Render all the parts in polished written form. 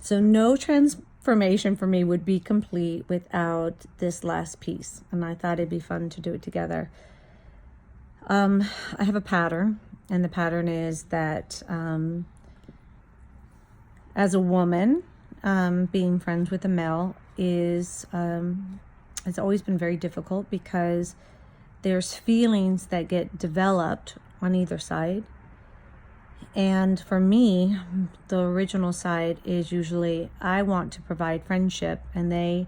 So no transformation for me would be complete without this last piece. And I thought it'd be fun to do it together. I have a pattern, and the pattern is that as a woman, being friends with a male is it's always been very difficult because there's feelings that get developed on either side. And for me, the original side is usually I want to provide friendship, and they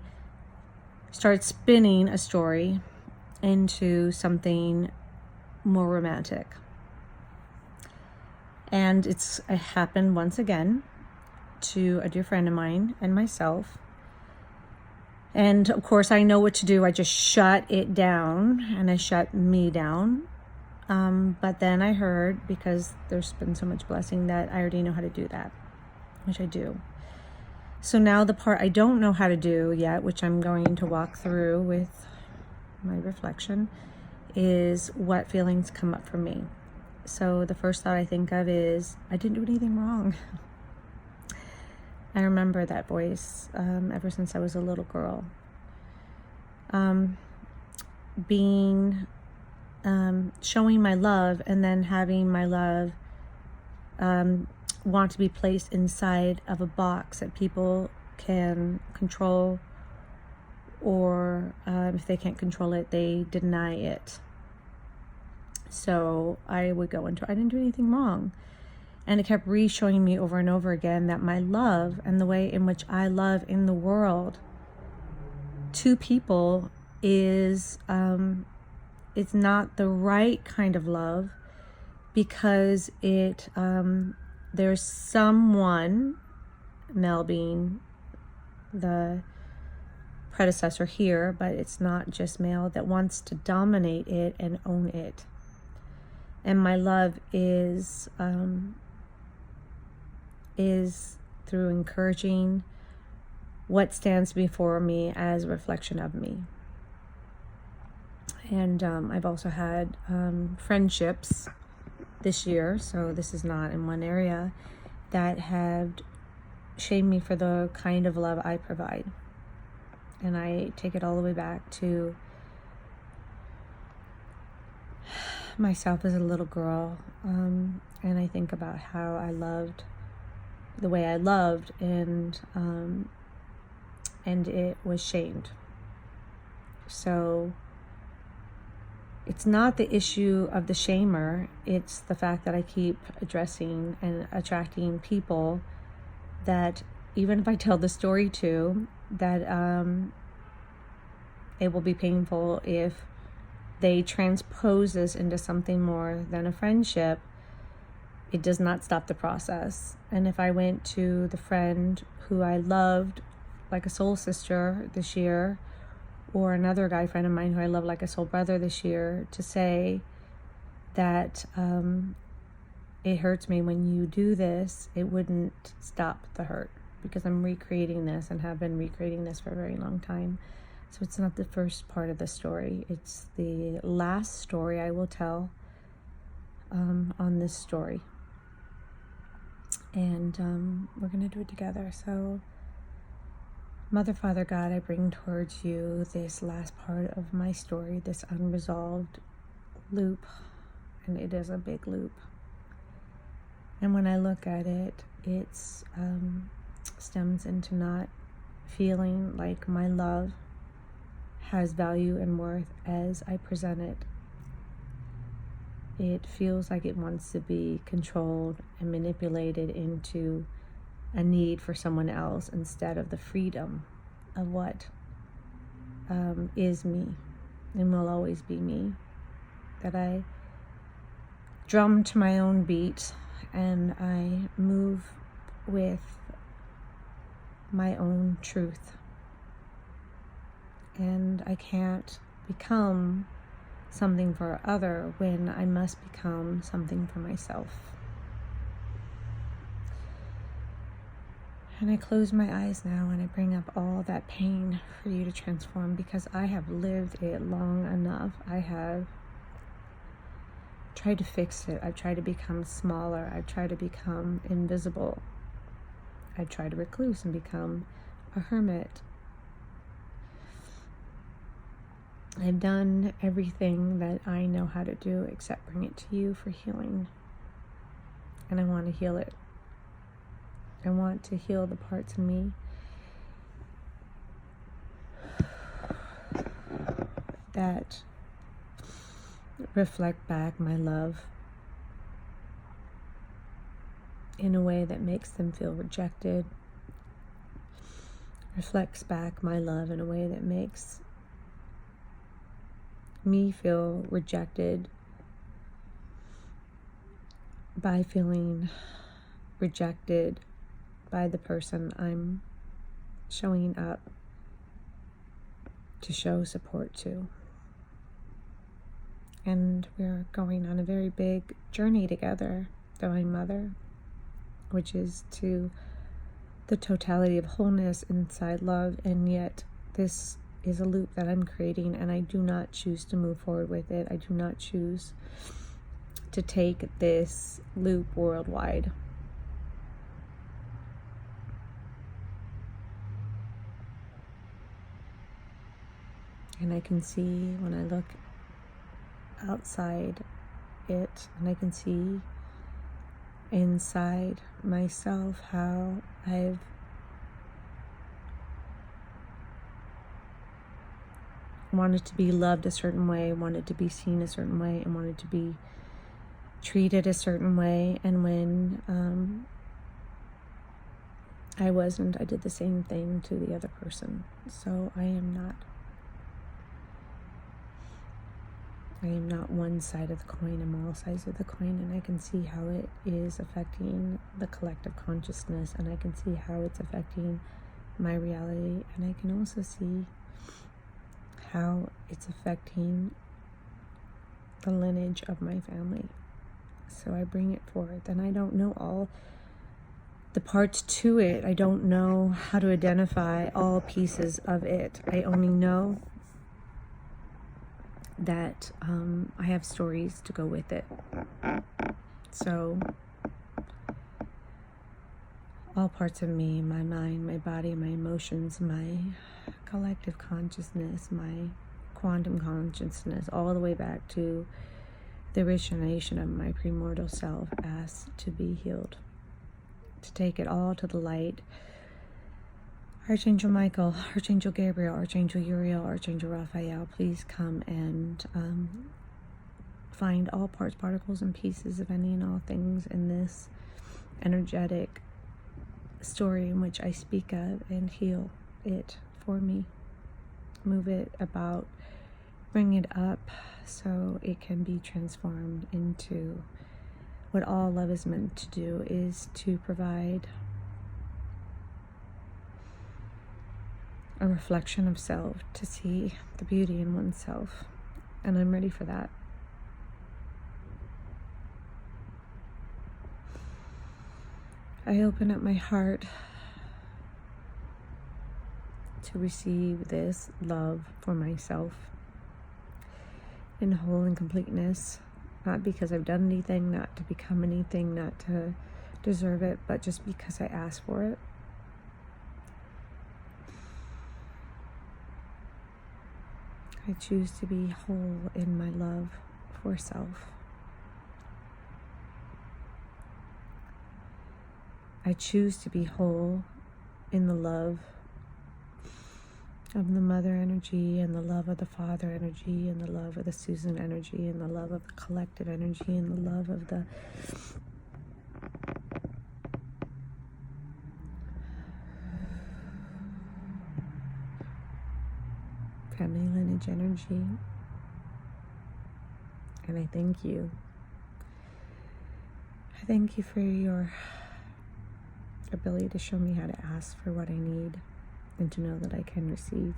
start spinning a story into something more romantic. And it happened once again to a dear friend of mine and myself. And of course, I know what to do. I just shut it down, and I shut me down. But then I heard, because there's been so much blessing, that I already know how to do that, which I do. So now the part I don't know how to do yet, which I'm going to walk through with my reflection, is what feelings come up for me. So the first thought I think of is, I didn't do anything wrong. I remember that voice ever since I was a little girl. Showing my love, and then having my love want to be placed inside of a box that people can control, or if they can't control it, they deny it. So I would go into, I didn't do anything wrong. And it kept re-showing me over and over again that my love and the way in which I love in the world to people is it's not the right kind of love, because there's someone, Mel being the predecessor here, but it's not just Mel, that wants to dominate it and own it. And my love is through encouraging what stands before me as a reflection of me. And I've also had friendships this year, so this is not in one area, that have shamed me for the kind of love I provide. And I take it all the way back to myself as a little girl, and I think about how I loved the way I loved, and it was shamed. So it's not the issue of the shamer, it's the fact that I keep addressing and attracting people that, even if I tell the story to, that it will be painful if they transpose this into something more than a friendship. It does not stop the process. And if I went to the friend who I loved like a soul sister this year, or another guy friend of mine who I love like a soul brother this year, to say that it hurts me when you do this, it wouldn't stop the hurt, because I'm recreating this and have been recreating this for a very long time. So it's not the first part of the story, it's the last story I will tell on this story. And we're going to do it together. So Mother, Father, God, I bring towards you this last part of my story, this unresolved loop, and it is a big loop. And when I look at it, it's stems into not feeling like my love has value and worth as I present it. It feels like it wants to be controlled and manipulated into a need for someone else, instead of the freedom of what is me and will always be me. That I drum to my own beat, and I move with my own truth. And I can't become something for other when I must become something for myself. And I close my eyes now, and I bring up all that pain for you to transform, because I have lived it long enough. I have tried to fix it. I've tried to become smaller. I've tried to become invisible. I'd try to recluse and become a hermit. I've done everything that I know how to do except bring it to you for healing. And I want to heal it. I want to heal the parts of me that reflect back my love in a way that makes them feel rejected, reflects back my love in a way that makes me feel rejected by feeling rejected by the person I'm showing up to show support to. And we're going on a very big journey together, Divine Mother, which is to the totality of wholeness inside love, and yet this is a loop that I'm creating, and I do not choose to move forward with it. I do not choose to take this loop worldwide. And I can see when I look outside it, and I can see inside myself how I've wanted to be loved a certain way, wanted to be seen a certain way, and wanted to be treated a certain way. And when I wasn't, I did the same thing to the other person. So I am not one side of the coin. I'm all sides of the coin, and I can see how it is affecting the collective consciousness, and I can see how it's affecting my reality, and I can also see how it's affecting the lineage of my family. So I bring it forth, and I don't know all the parts to it. I don't know how to identify all pieces of it. I only know that I have stories to go with it. So all parts of me, my mind, my body, my emotions, my collective consciousness, my quantum consciousness, all the way back to the origination of my premortal self, asked to be healed, to take it all to the light. Archangel Michael, Archangel Gabriel, Archangel Uriel, Archangel Raphael, please come and find all parts, particles, and pieces of any and all things in this energetic story in which I speak of, and heal it for me. Move it about, bring it up so it can be transformed into what all love is meant to do, is to provide a reflection of self, to see the beauty in oneself. And I'm ready for that. I open up my heart to receive this love for myself in whole and completeness, not because I've done anything, not to become anything, not to deserve it, but just because I ask for it. I choose to be whole in my love for self. I choose to be whole in the love of the mother energy, and the love of the father energy, and the love of the Susan energy, and the love of the collective energy, and the love of the family lineage energy. And I thank you. I thank you for your ability to show me how to ask for what I need, and to know that I can receive.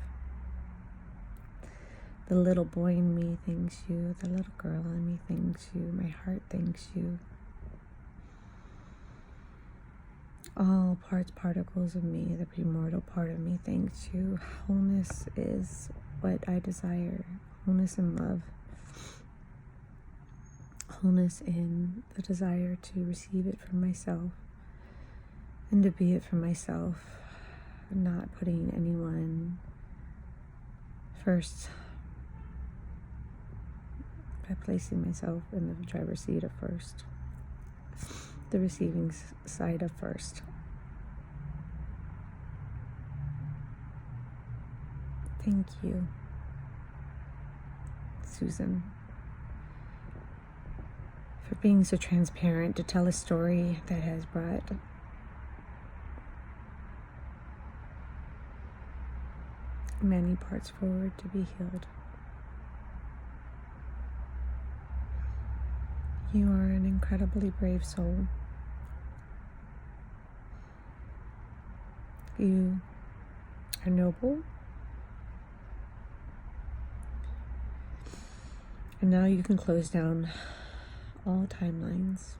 The little boy in me thanks you. The little girl in me thanks you. My heart thanks you. All parts, particles of me, the premortal part of me thanks you. Wholeness is what I desire. Wholeness in love. Wholeness in the desire to receive it for myself, and to be it for myself, not putting anyone first, by placing myself in the driver's seat of first, the receiving side of first. Thank you, Susan, for being so transparent to tell a story that has brought many parts forward to be healed. You are an incredibly brave soul. You are noble. And now you can close down all timelines,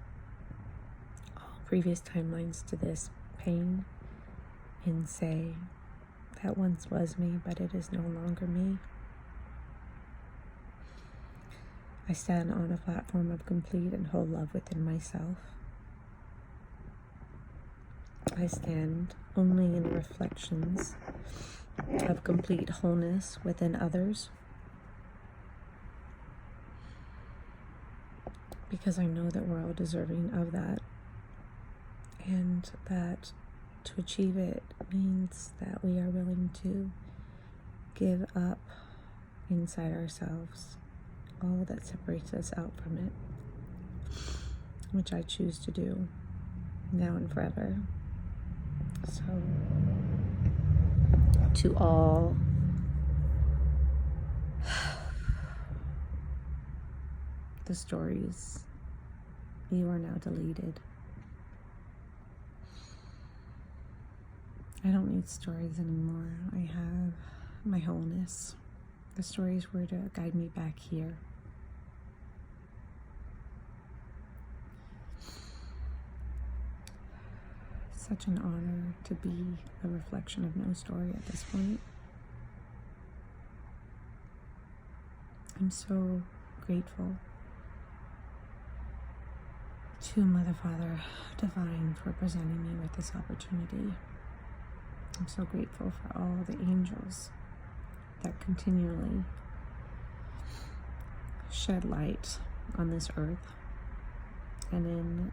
all previous timelines to this pain, and say, that once was me, but it is no longer me. I stand on a platform of complete and whole love within myself. I stand only in reflections of complete wholeness within others, because I know that we're all deserving of that, and that to achieve it means that we are willing to give up inside ourselves all that separates us out from it, which I choose to do now and forever. So, to all the stories, you are now deleted. I don't need stories anymore. I have my wholeness. The stories were to guide me back here. Such an honor to be a reflection of no story at this point. I'm so grateful to Mother, Father, Divine for presenting me with this opportunity. I'm so grateful for all the angels that continually shed light on this earth and in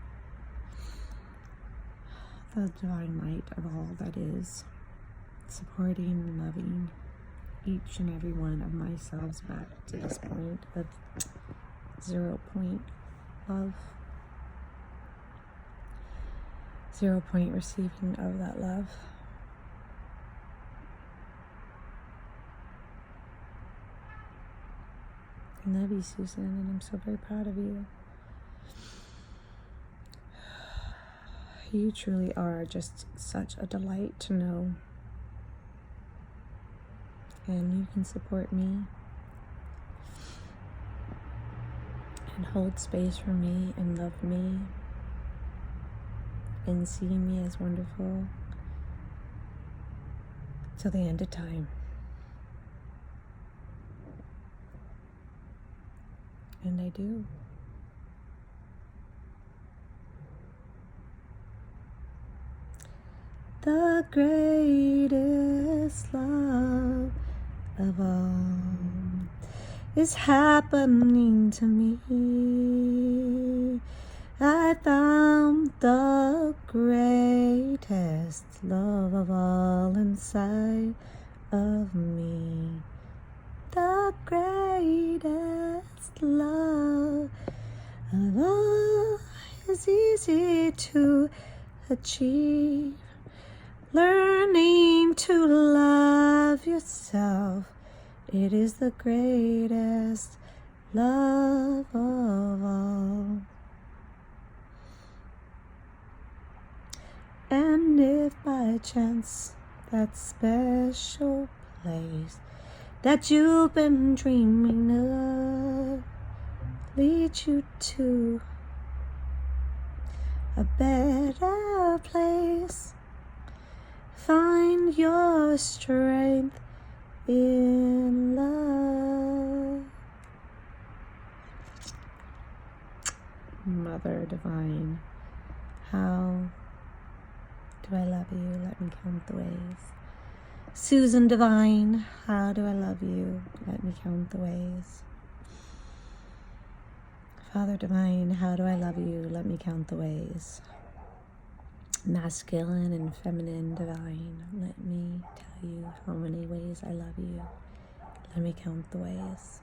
the divine light of all that is, supporting and loving each and every one of my selves back to this point of 0 point love, 0 point receiving of that love. I love you, Susan, and I'm so very proud of you. You truly are just such a delight to know. And you can support me and hold space for me and love me and see me as wonderful till the end of time. And I do. The greatest love of all is happening to me. I found the greatest love of all inside of me. The greatest love of all is easy to achieve. Learning to love yourself, it is the greatest love of all. And if by chance that special place that you've been dreaming of leads you to a better place, find your strength in love. Mother Divine, how do do I love you? Let me count the ways. Susan Divine, how do I love you? Let me count the ways. Father Divine, how do I love you? Let me count the ways. Masculine and feminine divine, let me tell you how many ways I love you. Let me count the ways.